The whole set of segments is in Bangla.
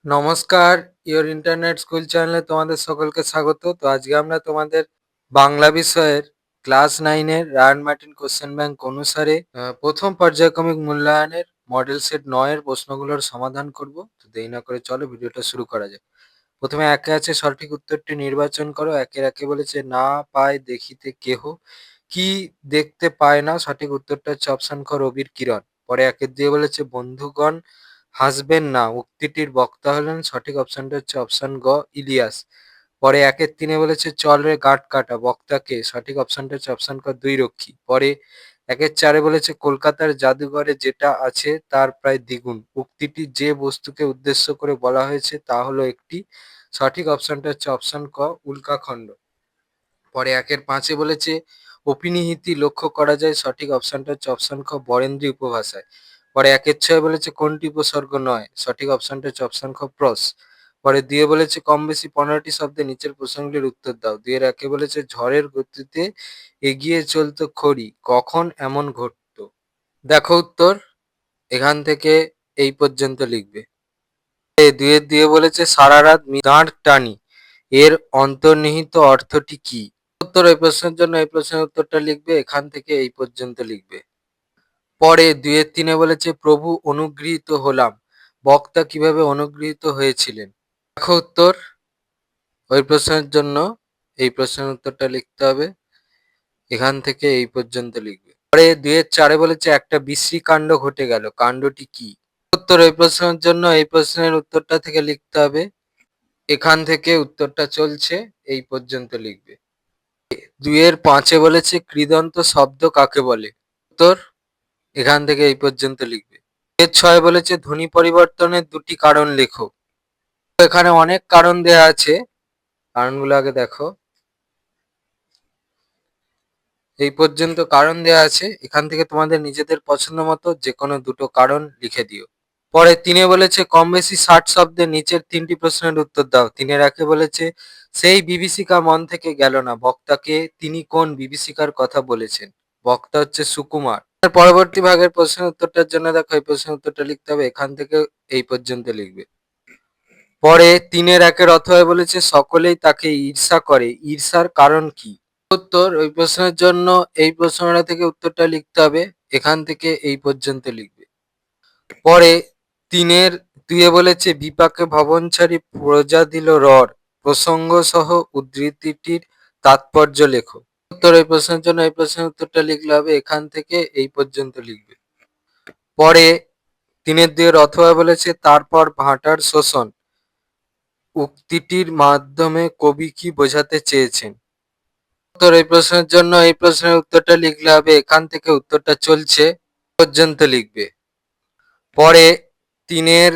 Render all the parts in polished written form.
নমস্কার, ইওর ইন্টারনেট স্কুল চ্যানেলে তোমাদের সকলকে স্বাগত। তো আজকে আমরা তোমাদের বাংলা বিষয়ের ক্লাস 9 এর রায়ান মার্টিন কোশ্চেন ব্যাংক অনুসারে প্রথম পর্যায়ক্রমিক মূল্যায়নের মডেল সেট 9 এর প্রশ্নগুলোর সমাধান করব। তো দেরি না করে চলো ভিডিওটা শুরু করা যাক। প্রথমে একে আছে সঠিক উত্তরটি নির্বাচন করো। একে বলেছে না পায় দেখিতে কেহ, কি দেখতে পায় না? সঠিক উত্তরটা হচ্ছে অপশন খ রবির কিরণ। পরে একের দিয়ে বলেছে বন্ধুগণ হাসবেন না, উক্তিটির বক্তা হলেন। সঠিক অপশনটা হচ্ছে অপশন গ ইলিয়াস। পরে একের তিনে বলেছে চল রে গাঁট কাটা, বক্তাকে। সঠিক অপশনটা হচ্ছে অপশন ক দুই রক্ষী। পরে একের চারে বলেছে কলকাতার জাদুঘরে যেটা আছে তার প্রায় দ্বিগুণ, উক্তিটি যে বস্তুকে উদ্দেশ্য করে বলা হয়েছে তা হলো একটি। সঠিক অপশনটা হচ্ছে অপশন ক উল্কাখণ্ড। পরে একের পাঁচে বলেছে অপিনিহিতি লক্ষ্য করা যায়। সঠিক অপশনটা হচ্ছে অপশন খ বরেন্দ্রী উপভাষায়। পরে একের ছয় বলেছে কোনটি উপসর্গ নয়? সঠিক অপশনটা হচ্ছে অপশন খ প্রস। পরে দিয়ে বলেছে কম বেশি 15টি শব্দে নিচের প্রশ্নগুলির উত্তর দাও। দুইয়ের একে বলেছে ঝড়ের গতিতে এগিয়ে চলতো খড়ি, কখন এমন ঘটতো? দেখো উত্তর, এখান থেকে এই পর্যন্ত লিখবে। দুইয়ের দিয়ে বলেছে সারা রাত দাঁড় টানি, এর অন্তর্নিহিত অর্থটি কি? উত্তর এই প্রশ্নের জন্য এই প্রশ্নের উত্তরটা লিখবে, এখান থেকে এই পর্যন্ত লিখবে। পরে দুইয়ের তিনে বলেছে প্রভু অনুগৃহীত হলাম, বক্তা কিভাবে অনুগৃহীত হয়েছিলেন? দেখো উত্তর, ওই প্রশ্নের জন্য এই প্রশ্নের উত্তরটা লিখতে হবে, এখান থেকে এই পর্যন্ত লিখবে। পরে দুইয়ের চারে বলেছে একটা বিশ্রী কাণ্ড ঘটে গেল, কাণ্ডটি কি? উত্তর এই প্রশ্নের জন্য এই প্রশ্নের উত্তরটা থেকে লিখতে হবে, এখান থেকে উত্তরটা চলছে, এই পর্যন্ত লিখবে। দুইয়ের পাঁচে বলেছে কৃদন্ত শব্দ কাকে বলে? উত্তর এখান থেকে এই পর্যন্ত লিখবে। এর ছয় বলেছে ধ্বনি পরিবর্তনের দুটি কারণ লেখো। এখানে অনেক কারণ দেয়া আছে, কারণগুলো আগে দেখো। এই পর্যন্ত কারণ দেয়া আছে, এখান থেকে তোমাদের নিজেদের পছন্দ মতো যে কোনো দুটো কারণ লিখে দিও। পরে তিনে বলেছে কম বেশি 60 শব্দে নিচের তিনটি প্রশ্নের উত্তর দাও। তিনের একে বলেছে সেই বিভীষিকা মন থেকে গেল না, বক্তাকে তিনি কোন বিভীষিকার কথা বলেছেন? বক্তা হচ্ছে সুকুমার। পরবর্তী ভাগের প্রশ্নের উত্তরটার জন্য দেখো এই প্রশ্নের উত্তরটা লিখতে হবে, এখান থেকে এই পর্যন্ত লিখবে। পরে তিনের একের অথবা বলেছে সকলেই তাকে ঈর্ষা করে, ঈর্ষার কারণ কি? উত্তর ওই প্রশ্নের জন্য এই প্রশ্নটা থেকে উত্তরটা লিখতে হবে, এখান থেকে এই পর্যন্ত লিখবে। পরে তিনের দুইয়ে বলেছে বিপাকে ভবন ছাড়ি প্রজা দিল রর, প্রসঙ্গ সহ উদ্ধৃতিটির তাৎপর্য লেখো। উত্তর এই প্রশ্নের জন্য এই প্রশ্নের উত্তরটা লিখলে হবে, এখান থেকে এই পর্যন্ত লিখবে। পরে তিনের দুইয়ের অথবা বলেছে তারপর ভাটার শোষণ, উক্তিটির মাধ্যমে কবি কি বোঝাতে চেয়েছেন? উত্তর এই প্রশ্নের জন্য এই প্রশ্নের উত্তরটা লিখলে হবে, এখান থেকে উত্তরটা চলছে পর্যন্ত লিখবে। পরে তিনের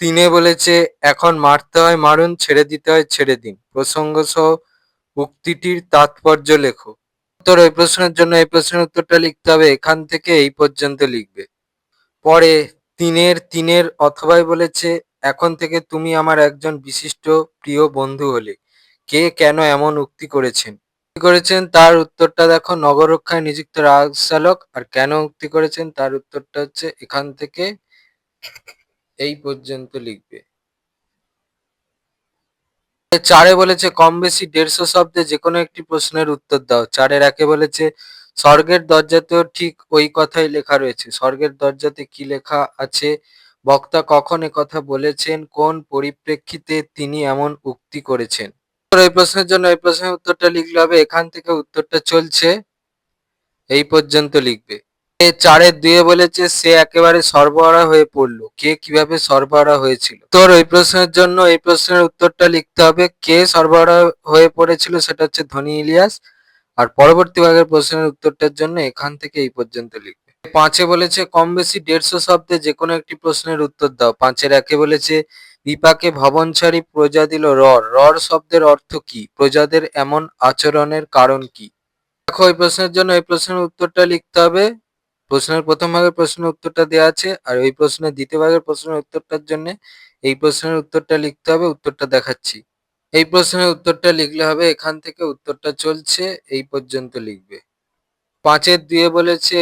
তিনে বলেছে এখন মারতে হয় মারুন, ছেড়ে দিতে হয় ছেড়ে দিন, প্রসঙ্গ সহ উক্তিটির তাৎপর্য লেখো। উত্তর এই প্রশ্নের জন্য এই প্রশ্নের উত্তরটা লিখতে হবে, এখান থেকে এই পর্যন্ত লিখবে। পরে তিনের অথবাই বলেছে এখন থেকে তুমি আমার একজন বিশিষ্ট প্রিয় বন্ধু হলে, কে কেন এমন উক্তি করেছেন? উক্তি করেছেন তার উত্তরটা দেখো, নগররক্ষায় নিযুক্ত রাজ চালক। আর কেন উক্তি করেছেন তার উত্তরটা হচ্ছে এখান থেকে এই পর্যন্ত লিখবে। চারে বলেছে কম বেশি 150 শব্দে যে কোনো একটি প্রশ্নের উত্তর দাও। চারের একে বলেছে স্বর্গের দরজাতেও ঠিক ওই কথাই লেখা রয়েছে, স্বর্গের দরজাতে কি লেখা আছে? বক্তা কখন কথা বলেছেন? কোন পরিপ্রেক্ষিতে তিনি এমন উক্তি করেছেন? এই প্রশ্নের জন্য এই প্রশ্নের উত্তরটা লিখলে হবে, এখান থেকে উত্তরটা চলছে, এই পর্যন্ত লিখবে। চারের দুয়ে বলেছে সে একেবারে সর্বহারা হয়ে পড়লো, কে কিভাবে সর্বহারা হয়েছিল? তোর ওই প্রশ্নের জন্য এই প্রশ্নের উত্তরটা লিখতে হবে, কে সর্বহারা হয়ে পড়েছিল সেটা হচ্ছে ধনী ইলিয়াস। আর পরবর্তী ভাগের প্রশ্নের উত্তরটার জন্য এখান থেকে এই পর্যন্ত লিখবে। পাঁচে বলেছে কম বেশি 150 শব্দে যে কোনো একটি প্রশ্নের উত্তর দাও। পাঁচের একে বলেছে বিপাকে ভবন ছাড়ি প্রজা দিল রর, রর শব্দের অর্থ কি? প্রজাদের এমন আচরণের কারণ কি? দেখো এই প্রশ্নের জন্য এই প্রশ্নের উত্তরটা লিখতে হবে, প্রশ্নের প্রথম ভাগের প্রশ্নের উত্তরটা দেওয়া আছে, আর ওই প্রশ্নের দ্বিতীয় ভাগের প্রশ্নের উত্তরটার জন্য এই প্রশ্নের উত্তরটা লিখতে হবে, উত্তরটা দেখাচ্ছি। এই প্রশ্নের উত্তরটা লিখলে হবে, এখান থেকে উত্তরটা চলছে, এই পর্যন্ত লিখবে। পাঁচের দুয়ে বলেছে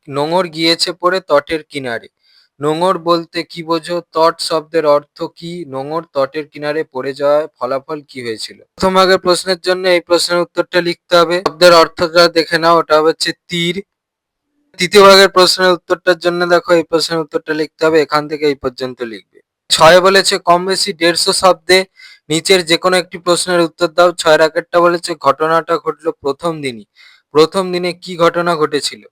নোঙর গিয়েছে পড়ে তটের কিনারে, নোঙর বলতে কি বোঝো? তট শব্দের অর্থ কি? নোঙর তটের কিনারে পড়ে যাওয়ায় ফলাফল কি হয়েছিল? প্রথম ভাগের প্রশ্নের জন্য এই প্রশ্নের উত্তরটা লিখতে হবে। শব্দের অর্থটা দেখে নাও, ওটা হচ্ছে তীর। তৃতীয় ভাগের প্রশ্নের উত্তরটার জন্য দেখো এই প্রশ্নের উত্তরটা লিখতে হবে, এখান থেকে এই পর্যন্ত লিখবে। ৬ বলেছে কম বেশি ১৫০ শব্দে নিচের যে কোনো একটি প্রশ্নের উত্তর দাও। ৬ আগেরটা বলেছে ঘটনাটা ঘটলো প্রথম দিনই। প্রথম দিনে কি ঘটনা ঘটেছিল?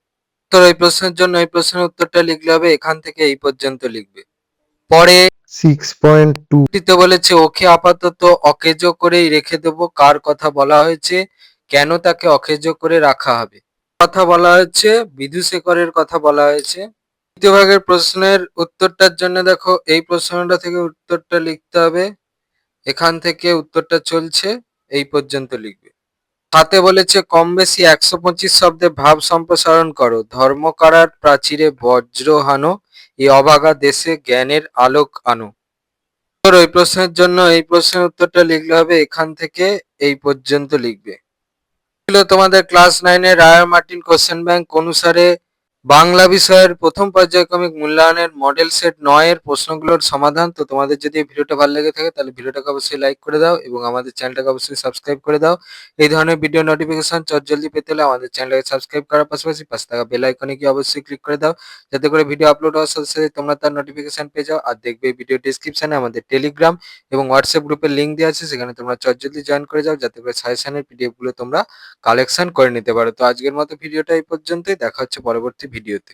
তো এই প্রশ্নের জন্য এই প্রশ্নের উত্তরটা লিখলে হবে, এখান থেকে এই পর্যন্ত লিখবে। পরে 6.2 টিতে বলেছে ওকে আপাতত অকেজো করেই রেখে দেবো। কার কথা বলা হয়েছে? কেন তাকে অকেজো করে রাখা হবে? কথা বলা হয়েছে, বিধুশেখরের কথা বলা হয়েছে। তৃতীয় ভাগের প্রশ্নের উত্তরটার জন্য দেখো এই প্রশ্নটা থেকে উত্তরটা লিখতে হবে, এখান থেকে উত্তরটা চলছে, এই পর্যন্ত লিখবে। ৭ বলেছে কম বেশি ১২৫ শব্দে ভাব সম্প্রসারণ করো। ধর্মকারার প্রাচীরে বজ্র হানো, এ অভাগা দেশে জ্ঞানের আলোক আনো। ওই প্রশ্নের জন্য এই প্রশ্নের উত্তরটা লিখলে হবে, এখান থেকে এই পর্যন্ত লিখবে। ছিল তোমাদের ক্লাস 9-এর রায় মার্টিন কোশ্চেন ব্যাংক অনুসারে বাংলা বিষয়ের প্রথম পর্যায়ক্রমিক মূল্যায়নের মডেল সেট 9 এর প্রশ্নগুলোর সমাধান। তো তোমাদের যদি এই ভিডিওটা ভালো লেগে থাকে তাহলে ভিডিওটাকে অবশ্যই লাইক করে দাও এবং আমাদের চ্যানেলটাকে অবশ্যই সাবস্ক্রাইব করে দাও। এই ধরনের ভিডিও নোটিফিকেশন চটজলদি পেতে হলে আমাদের চ্যানেলটাকে সাবস্ক্রাইব করার পাশাপাশি পাশে থাকা বেল আইকনে গিয়ে অবশ্যই ক্লিক করে দাও, যাতে করে ভিডিও আপলোড হওয়ার সাথে সাথে তোমরা তার নোটিফিকেশন পেয়ে যাও। আর দেখবে এই ভিডিও ডেসক্রিপশনে আমাদের টেলিগ্রাম এবং হোয়াটসঅ্যাপ গ্রুপের লিঙ্ক দেওয়া আছে, সেখানে তোমরা চটজলদি জয়েন করে যাও, যাতে করে সাজেশনের পিডিএফ গুলো তোমরা কালেকশন করে নিতে পারো। তো আজকের মতো ভিডিওটা এই পর্যন্তই, দেখা হচ্ছে পরবর্তী ভিডিওতে।